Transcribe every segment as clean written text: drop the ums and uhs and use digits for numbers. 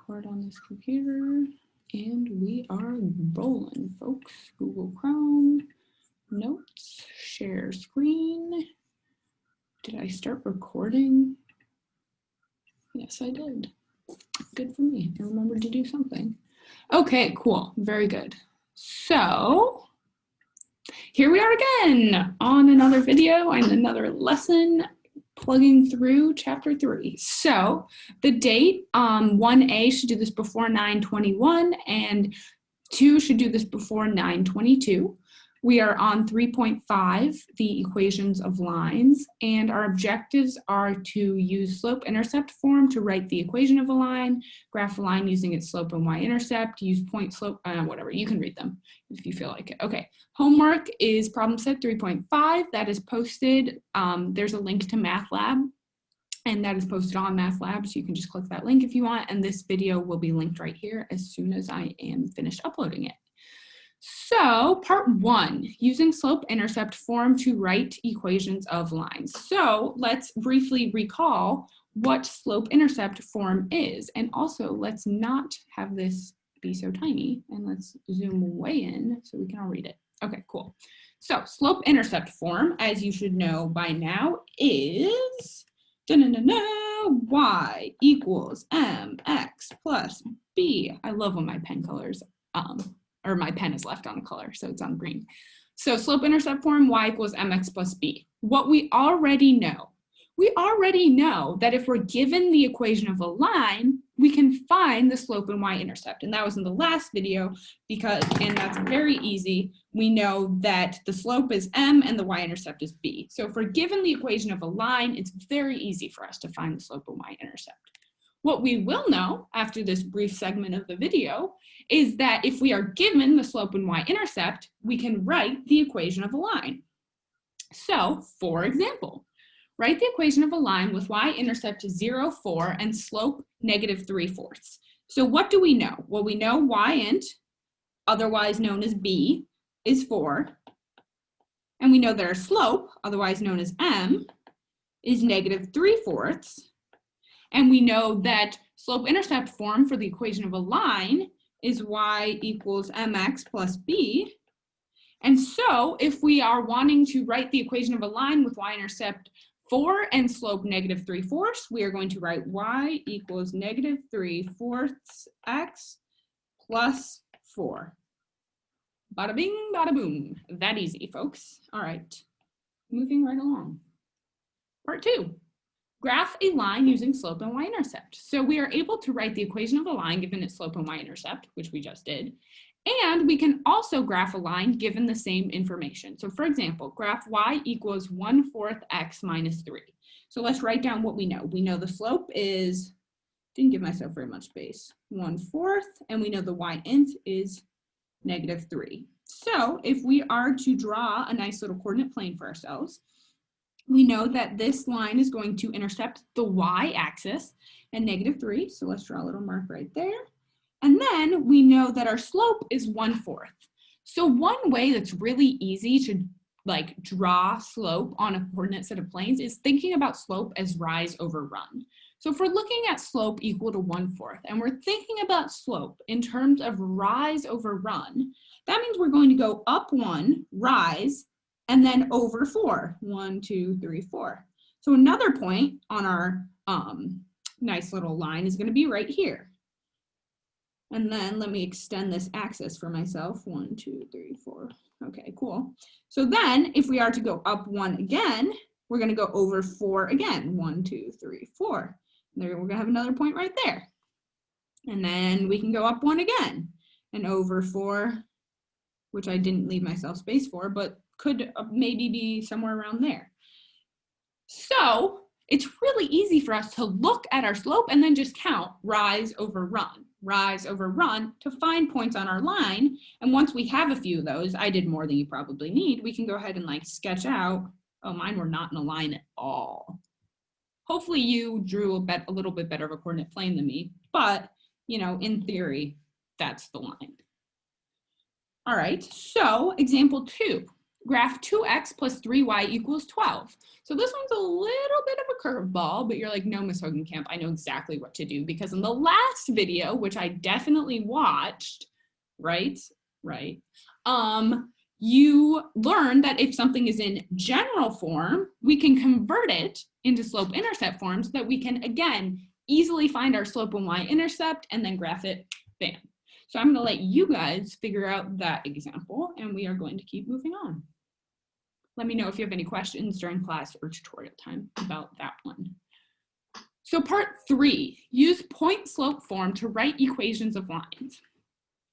record on this computer, and we are rolling, folks. Google Chrome, notes, share screen. Did I start recording? Yes, I did. Good for me. I remembered to do something. Okay, cool. Very good. So here we are again on another video and another lesson, plugging through chapter 3. So the date, 1A should do this before 9/21 and 2 should do this before 9/22. We are on 3.5, the equations of lines, and our objectives are to use slope-intercept form to write the equation of a line, graph a line using its slope and y-intercept, use point slope, whatever, you can read them if you feel like it. Okay, homework is problem set 3.5, that is posted, there's a link to MathLab, and that is posted on MathLab, so you can just click that link if you want, and this video will be linked right here as soon as I am finished uploading it. So part 1, using slope-intercept form to write equations of lines. So let's briefly recall what slope-intercept form is, and also let's not have this be so tiny, and let's zoom way in so we can all read it. Okay, cool. So slope-intercept form, as you should know by now, is y equals mx plus b. I love when my pen colors, or my pen is left on a color, so it's on green. So slope-intercept form, y equals mx plus b. What we already know that if we're given the equation of a line, we can find the slope and y-intercept. And that was in the last video, and that's very easy. We know that the slope is m and the y-intercept is b. So if we're given the equation of a line, it's very easy for us to find the slope and y-intercept. What we will know after this brief segment of the video is that if we are given the slope and y-intercept, we can write the equation of a line. So, for example, write the equation of a line with y-intercept 0, 4, and slope -3/4. So what do we know? Well, we know y-int, otherwise known as b, is 4. And we know that our slope, otherwise known as m, is -3/4. And we know that slope-intercept form for the equation of a line is y equals mx plus b. And so if we are wanting to write the equation of a line with y-intercept 4 and slope -3/4, we are going to write y equals -3/4 x plus 4. Bada bing, bada boom. That easy, folks. All right, moving right along. Part 2. Graph a line using slope and y-intercept. So we are able to write the equation of a line given its slope and y-intercept, which we just did, and we can also graph a line given the same information. So for example, graph y equals 1/4 x minus 3. So let's write down what we know. We know the slope is, didn't give myself very much space, 1/4, and we know the y-int is -3. So if we are to draw a nice little coordinate plane for ourselves, we know that this line is going to intercept the y-axis at -3, so let's draw a little mark right there. And then we know that our slope is 1/4. So one way that's really easy to draw slope on a coordinate set of planes is thinking about slope as rise over run. So if we're looking at slope equal to 1/4 and we're thinking about slope in terms of rise over run, that means we're going to go up 1, rise, and then over 4, 1, 2, 3, 4. So another point on our nice little line is going to be right here. And then let me extend this axis for myself, 1, 2, 3, 4. Okay, cool. So then if we are to go up 1 again, we're going to go over 4 again, 1, 2, 3, 4. And there we're going to have another point right there. And then we can go up 1 again and over 4, which I didn't leave myself space for, but could maybe be somewhere around there. So it's really easy for us to look at our slope and then just count rise over run to find points on our line. And once we have a few of those, I did more than you probably need, we can go ahead and sketch out. Oh, mine were not in a line at all. Hopefully you drew a little bit better of a coordinate plane than me, but in theory, that's the line. All right, so example 2. graph 2x plus 3y equals 12. So this one's a little bit of a curveball, but you're like, no, Ms. Hogenkamp, I know exactly what to do, because in the last video, which I definitely watched, right, you learned that if something is in general form, we can convert it into slope-intercept form so that we can, again, easily find our slope and y-intercept and then graph it, bam. So I'm going to let you guys figure out that example, and we are going to keep moving on. Let me know if you have any questions during class or tutorial time about that one. So part 3, use point-slope form to write equations of lines.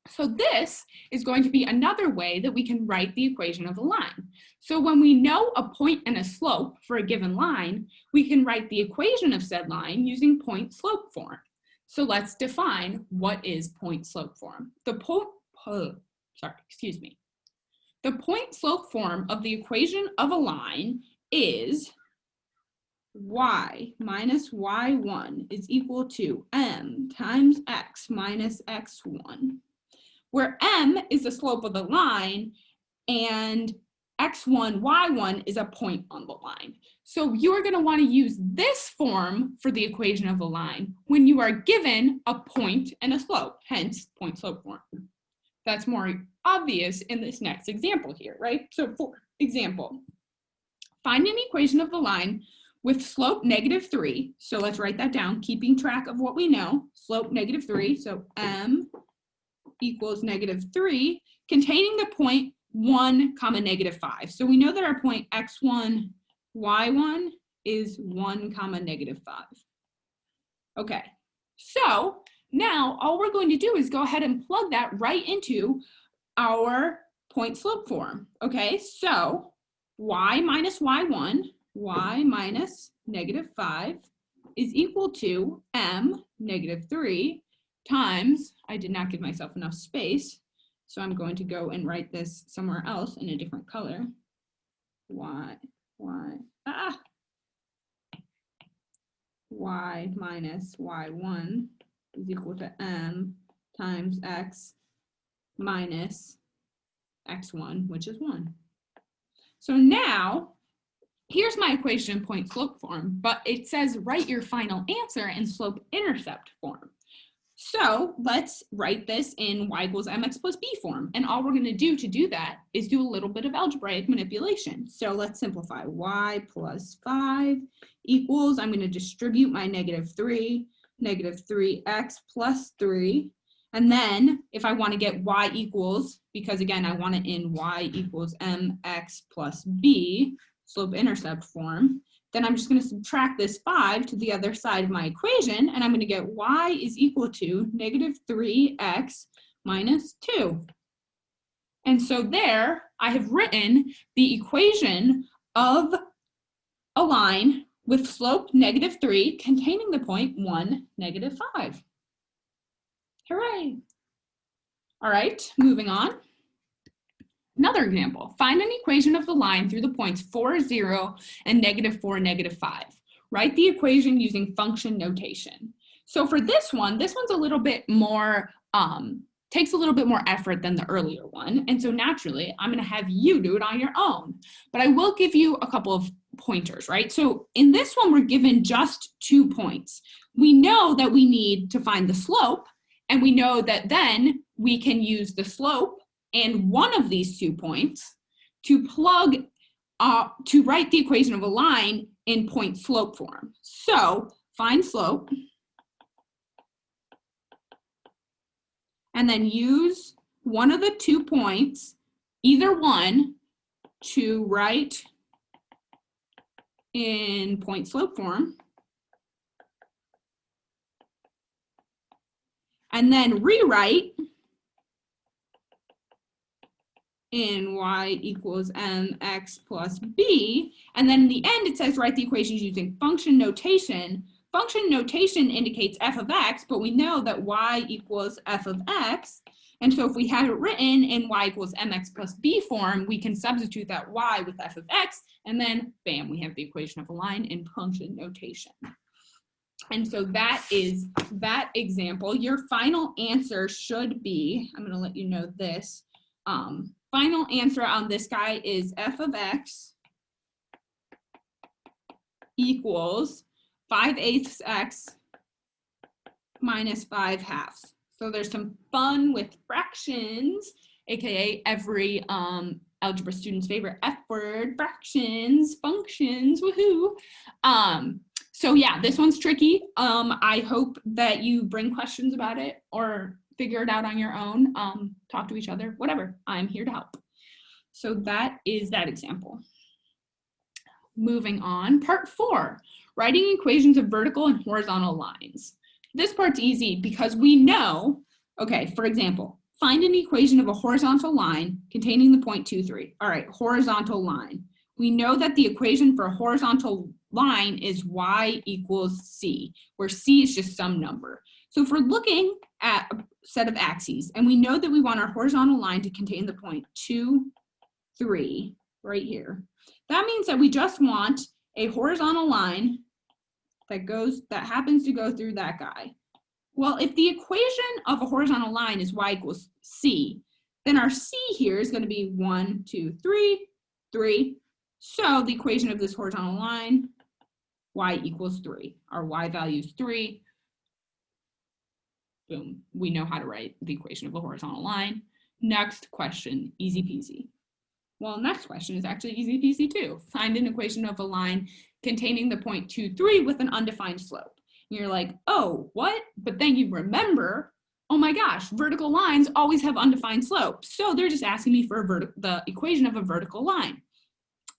So this is going to be another way that we can write the equation of a line. So when we know a point and a slope for a given line, we can write the equation of said line using point-slope form. So let's define what is point-slope form. The point-slope form of the equation of a line is y minus y1 is equal to m times x minus x1, where m is the slope of the line and x1, y1 is a point on the line. So you're going to want to use this form for the equation of a line when you are given a point and a slope, hence point-slope form. That's more obvious in this next example here, right? So for example, find an equation of the line with slope -3. So let's write that down, keeping track of what we know. Slope -3, so m equals -3, containing the point 1, -5. So we know that our point x1, y1 is 1, -5. Okay, so now all we're going to do is go ahead and plug that right into our point-slope form. Okay, so y minus y1, y minus -5 is equal to m, -3, times, I did not give myself enough space, so I'm going to go and write this somewhere else in a different color. Y minus y1 is equal to m times x minus x1, which is 1. So now, here's my equation in point-slope form, but it says write your final answer in slope-intercept form. So let's write this in y equals mx plus b form. And all we're going to do that is do a little bit of algebraic manipulation. So let's simplify. Y plus 5 equals, I'm going to distribute my -3, -3x plus 3. And then if I want to get y equals, because again, I want it in y equals mx plus b, slope-intercept form, then I'm just going to subtract this 5 to the other side of my equation, and I'm going to get y is equal to -3x minus 2. And so there, I have written the equation of a line with slope -3 containing the point 1, -5. Hooray! All right, moving on. Another example, find an equation of the line through the points 4, 0, and -4, -5. Write the equation using function notation. So for this one's a little bit more, takes a little bit more effort than the earlier one. And so naturally, I'm going to have you do it on your own. But I will give you a couple of pointers, right? So in this one, we're given just 2 points. We know that we need to find the slope, and we know that then we can use the slope and one of these 2 points to plug, to write the equation of a line in point-slope form. So find slope, and then use one of the 2 points, either one, to write in point-slope form, and then rewrite in y equals mx plus b, and then in the end it says write the equations using function notation. Function notation indicates f of x, but we know that y equals f of x, and so if we have it written in y equals mx plus b form, we can substitute that y with f of x, and then bam, we have the equation of a line in function notation. And so that is that example. Your final answer should be, I'm going to let you know this, final answer on this guy is f of x equals 5/8 x minus 5/2. So there's some fun with fractions, aka every algebra student's favorite F word, fractions, functions, woohoo. So yeah, this one's tricky. I hope that you bring questions about it or figure it out on your own, talk to each other, whatever. I'm here to help. So that is that example. Moving on, part 4, writing equations of vertical and horizontal lines. This part's easy because we know, okay, for example, find an equation of a horizontal line containing the point 2, 3. All right, horizontal line. We know that the equation for a horizontal line is y equals c, where c is just some number. So if we're looking at a set of axes and we know that we want our horizontal line to contain the point 2, 3 right here, that means that we just want a horizontal line that happens to go through that guy. Well, if the equation of a horizontal line is y equals c, then our c here is going to be 1, 2, 3, 3. So the equation of this horizontal line, y equals 3. Our y value is 3. Boom. We know how to write the equation of a horizontal line. Next question, easy peasy. Well, next question is actually easy peasy too. Find an equation of a line containing the point 2, 3 with an undefined slope. And you're like, oh, what? But then you remember, oh my gosh, vertical lines always have undefined slopes. So they're just asking me for the equation of a vertical line.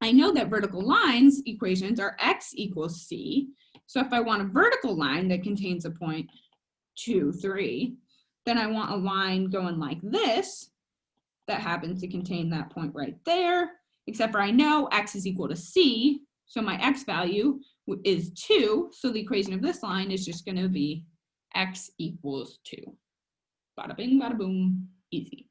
I know that vertical lines equations are x equals c. So if I want a vertical line that contains a point 2, 3, then I want a line going like this that happens to contain that point right there, except for I know x is equal to c, so my x value is 2, so the equation of this line is just going to be x equals 2. Bada bing, bada boom, easy.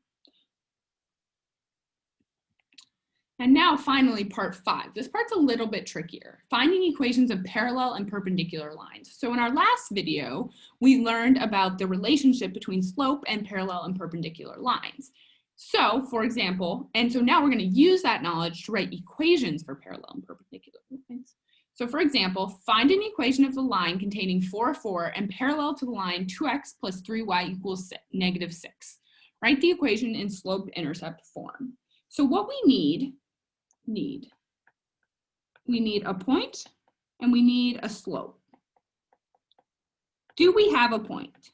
And now finally part 5. This part's a little bit trickier. Finding equations of parallel and perpendicular lines. So in our last video, we learned about the relationship between slope and parallel and perpendicular lines. So for example, and so now we're going to use that knowledge to write equations for parallel and perpendicular lines. So for example, find an equation of the line containing 4, 4 and parallel to the line 2x plus 3y equals -6. Write the equation in slope-intercept form. So what we need a point and we need a slope. Do we have a point?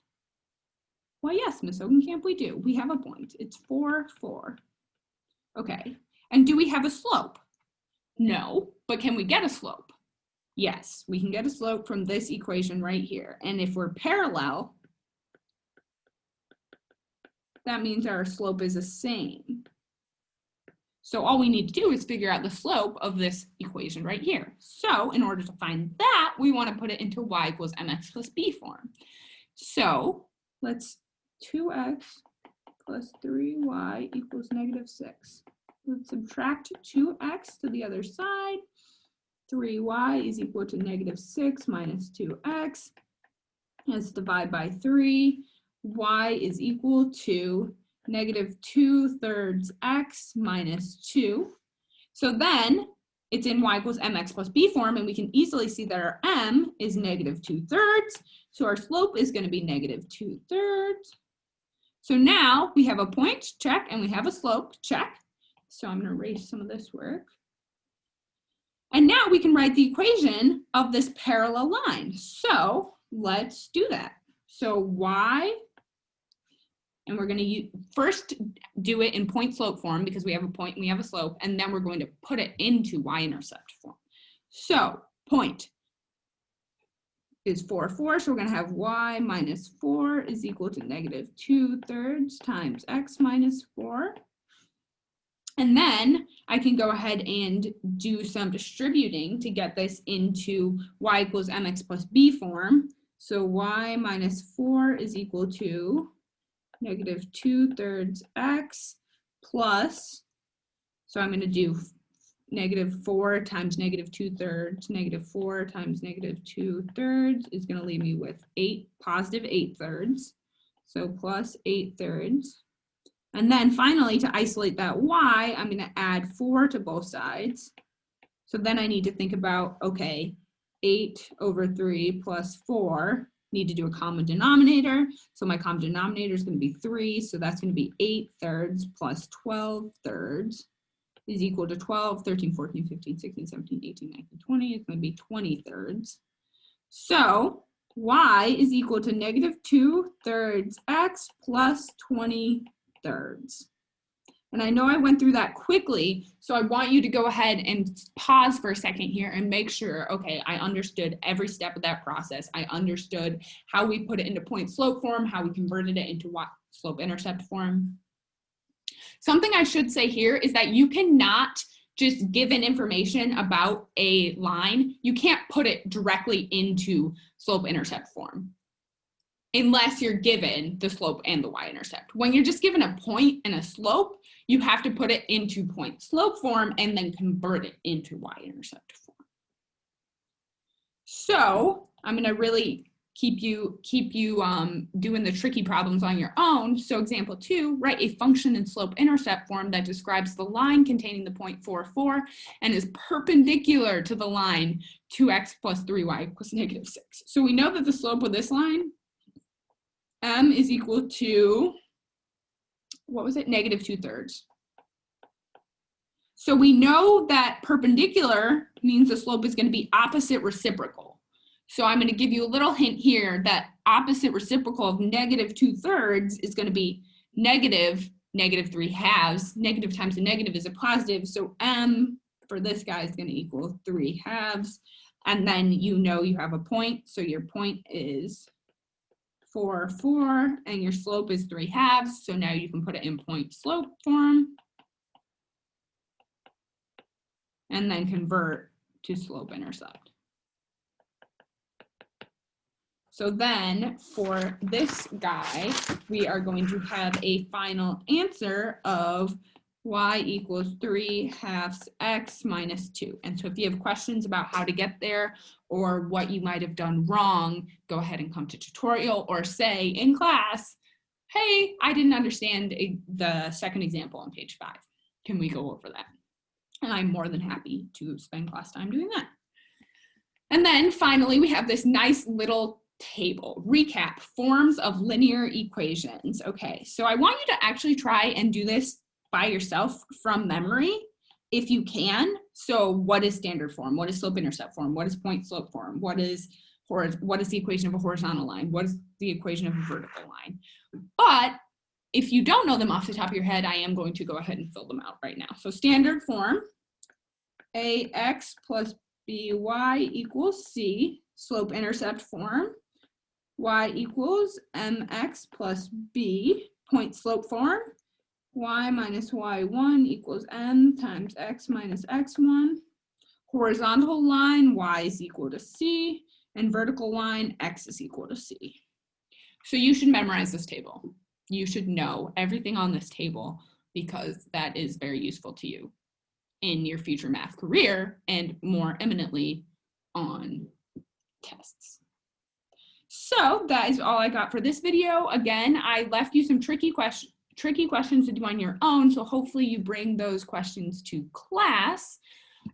Well, yes, Miss Ogenkamp, we do. We have a point. It's 4, 4. Okay. And do we have a slope? No, but can we get a slope? Yes, we can get a slope from this equation right here. And if we're parallel, that means our slope is the same. So all we need to do is figure out the slope of this equation right here. So in order to find that, we want to put it into y equals mx plus b form. So let's 2x plus 3y equals -6. Let's subtract 2x to the other side. 3y is equal to -6 minus 2x. Let's divide by 3. Y is equal to -2/3 x minus 2. So then it's in y equals mx plus b form, and we can easily see that our m is -2/3. So our slope is going to be -2/3. So now we have a point, check, and we have a slope, check. So I'm going to erase some of this work. And now we can write the equation of this parallel line. So let's do that. So y, and we're going to first do it in point slope form because we have a point and we have a slope, and then we're going to put it into y-intercept form. So point is 4, 4, so we're going to have y minus 4 is equal to -2/3 times x minus 4. And then I can go ahead and do some distributing to get this into y equals mx plus b form. So y minus 4 is equal to -2/3 x plus, so I'm going to do -4 times -2/3, -4 times -2/3 is going to leave me with +8/8. So plus 8/3. And then finally, to isolate that y, I'm going to add 4 to both sides. So then I need to think about, okay, 8/3 plus 4, need to do a common denominator. So my common denominator is going to be 3. So that's going to be 8/3 plus 12/3 is equal to 12, 13, 14, 15, 16, 17, 18, 19, 20. It's going to be 20/3. So y is equal to -2/3 x plus 20/3. And I know I went through that quickly, so I want you to go ahead and pause for a second here and make sure, okay, I understood every step of that process. I understood how we put it into point slope form, how we converted it into slope intercept form. Something I should say here is that you cannot just given information about a line, you can't put it directly into slope intercept form unless you're given the slope and the y-intercept. When you're just given a point and a slope, you have to put it into point slope form and then convert it into y-intercept form. So I'm going to really keep you doing the tricky problems on your own. So example 2, write a function in slope intercept form that describes the line containing the point 4, 4 and is perpendicular to the line 2x plus 3y equals -6. So we know that the slope of this line m is equal to, what was it, -2/3. So we know that perpendicular means the slope is going to be opposite reciprocal. So I'm going to give you a little hint here that opposite reciprocal of -2/3 is going to be -3/2. Negative times a negative is a positive. So m for this guy is going to equal 3/2. And then you know you have a point. So your point is 4, 4, and your slope is 3/2. So now you can put it in point slope form and then convert to slope intercept. So then for this guy, we are going to have a final answer of y equals 3/2 x minus 2. And so if you have questions about how to get there or what you might have done wrong, go ahead and come to tutorial or say in class, hey, I didn't understand the second example on page 5. Can we go over that? And I'm more than happy to spend class time doing that. And then finally, we have this nice little table, recap, forms of linear equations. Okay, so I want you to actually try and do this by yourself from memory if you can. So what is standard form? What is slope intercept form? What is point slope form? What is the equation of a horizontal line? What is the equation of a vertical line? But if you don't know them off the top of your head, I am going to go ahead and fill them out right now. So standard form, ax plus by equals c, slope intercept form, y equals mx plus b, point slope form, y minus y1 equals m times x minus x1, horizontal line, y is equal to c, and vertical line, x is equal to c. So you should memorize this table. You should know everything on this table because that is very useful to you in your future math career and more eminently on tests. So that is all I got for this video. Again, I left you some tricky questions to do on your own, so hopefully you bring those questions to class.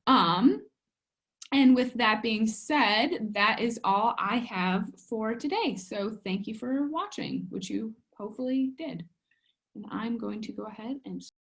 And with that being said, that is all I have for today. So thank you for watching, which you hopefully did. And I'm going to go ahead and